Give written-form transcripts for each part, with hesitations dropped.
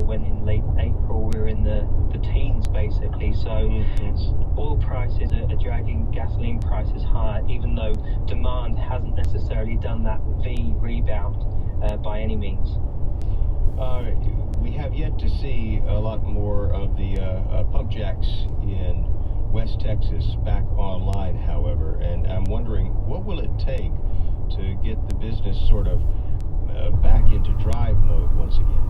well, when in late April we were in the teens basically. So oil prices are dragging gasoline prices higher, even though demand hasn't necessarily done that V rebound by any means. We have yet to see a lot more of the pump jacks in West Texas back online, however, and I'm wondering, what will it take to get the business sort of back into drive mode once again?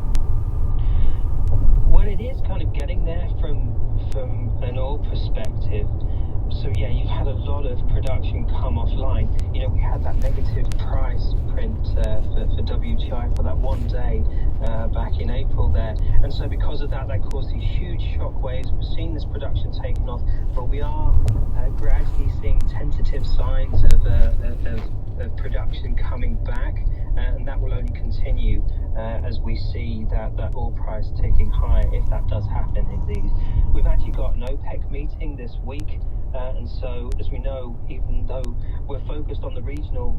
Well, it is kind of getting there from an oil perspective. So yeah, you've had a lot of production come offline. You know, we had that negative price print for WTI for that one day back in April there, and so because of that, that caused these huge shock waves. We're seeing this production taking off, but we are gradually seeing tentative signs of production coming back, and that will only continue as we see that oil price taking higher, if that does happen indeed. We've actually got an OPEC meeting this week. And so, as we know, even though we're focused on the regional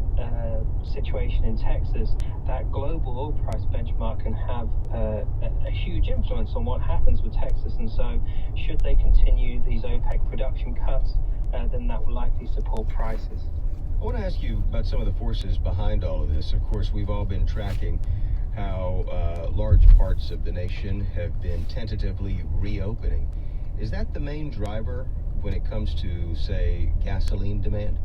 situation in Texas, that global oil price benchmark can have a huge influence on what happens with Texas. And so, should they continue these OPEC production cuts, then that will likely support prices. I want to ask you about some of the forces behind all of this. Of course, we've all been tracking how large parts of the nation have been tentatively reopening. Is that the main driver when it comes to, say, gasoline demand?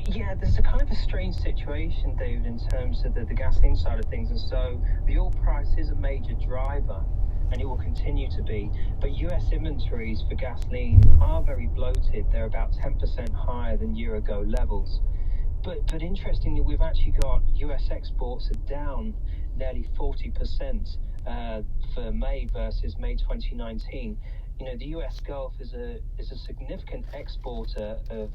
Yeah, there's a kind of a strange situation, David, in terms of the gasoline side of things. And so the oil price is a major driver, and it will continue to be. But US inventories for gasoline are very bloated. They're about 10% higher than year-ago levels. But interestingly, we've actually got US exports are down nearly 40% for May versus May 2019. You know, the US Gulf is a significant exporter of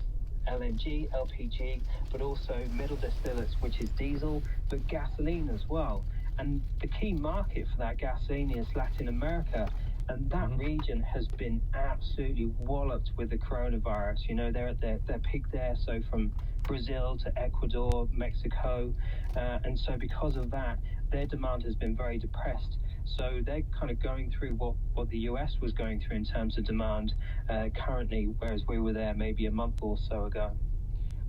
LNG, LPG, but also middle distillates, which is diesel, but gasoline as well. And the key market for that gasoline is Latin America. And that region has been absolutely walloped with the coronavirus. You know, they're at their peak there. So from Brazil to Ecuador, Mexico. And so because of that, their demand has been very depressed. So they're kind of going through what the US was going through in terms of demand currently, whereas we were there maybe a month or so ago.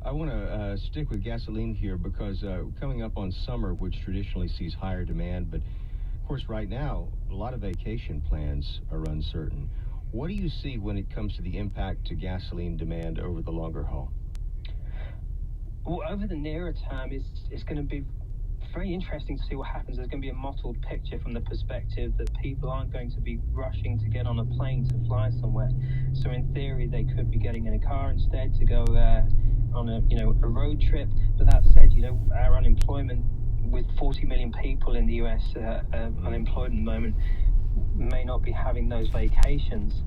I want to stick with gasoline here because coming up on summer, which traditionally sees higher demand, but of course right now, a lot of vacation plans are uncertain. What do you see when it comes to the impact to gasoline demand over the longer haul? Well, over the nearer term, it's going to be very interesting to see what happens. There's going to be a mottled picture from the perspective that people aren't going to be rushing to get on a plane to fly somewhere. So in theory, they could be getting in a car instead to go on a road trip. But that said, our unemployment with 40 million people in the US unemployed at the moment may not be having those vacations.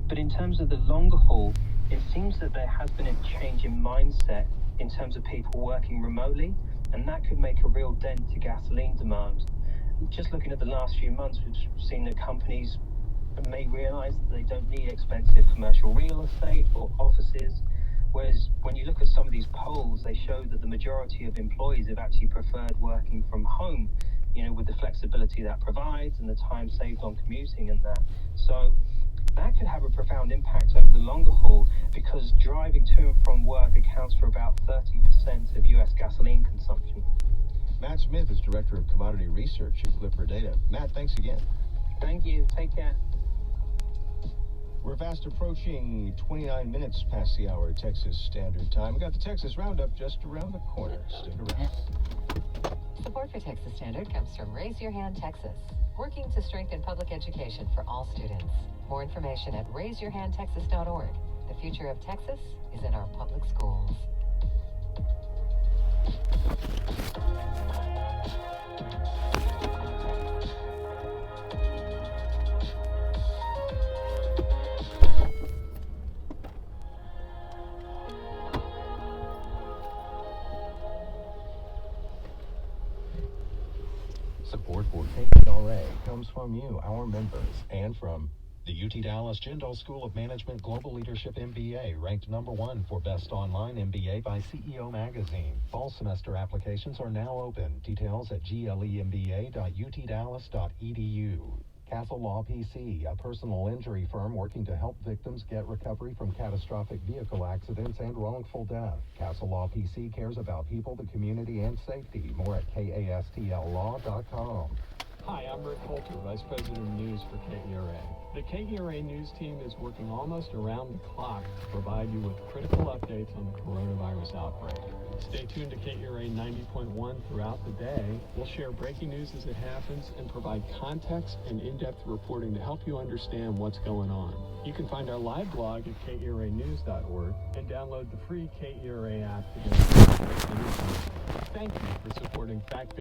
But in terms of the longer haul, it seems that there has been a change in mindset in terms of people working remotely, and that could make a real dent to gasoline demand. Just looking at the last few months, we've seen that companies may realize that they don't need expensive commercial real estate or offices, whereas when you look at some of these polls, they show that the majority of employees have actually preferred working from home, with the flexibility that provides and the time saved on commuting and that. So that could have a profound impact over the longer haul, because driving to and from work accounts for about 30% of US gasoline consumption. Matt Smith is Director of Commodity Research at Clipper Data. Matt, thanks again. Thank you. Take care. We're fast approaching 29 minutes past the hour Texas Standard Time. We got the Texas Roundup just around the corner. Stick around. Support for Texas Standard comes from Raise Your Hand Texas, working to strengthen public education for all students. More information at raiseyourhandtexas.org. The future of Texas is in our public schools. Support for KPRA comes from you, our members, and from The UT Dallas Jindal School of Management Global Leadership MBA ranked #1 for Best Online MBA by CEO Magazine. Fall semester applications are now open. Details at glemba.utdallas.edu. Castle Law PC, a personal injury firm working to help victims get recovery from catastrophic vehicle accidents and wrongful death. Castle Law PC cares about people, the community, and safety. More at kastllaw.com. Hi, I'm Rick Holter, Vice President of News for KERA. The KERA News team is working almost around the clock to provide you with critical updates on the coronavirus outbreak. Stay tuned to KERA 90.1 throughout the day. We'll share breaking news as it happens and provide context and in-depth reporting to help you understand what's going on. You can find our live blog at keranews.org and download the free KERA app to get anytime. Thank you for supporting Fact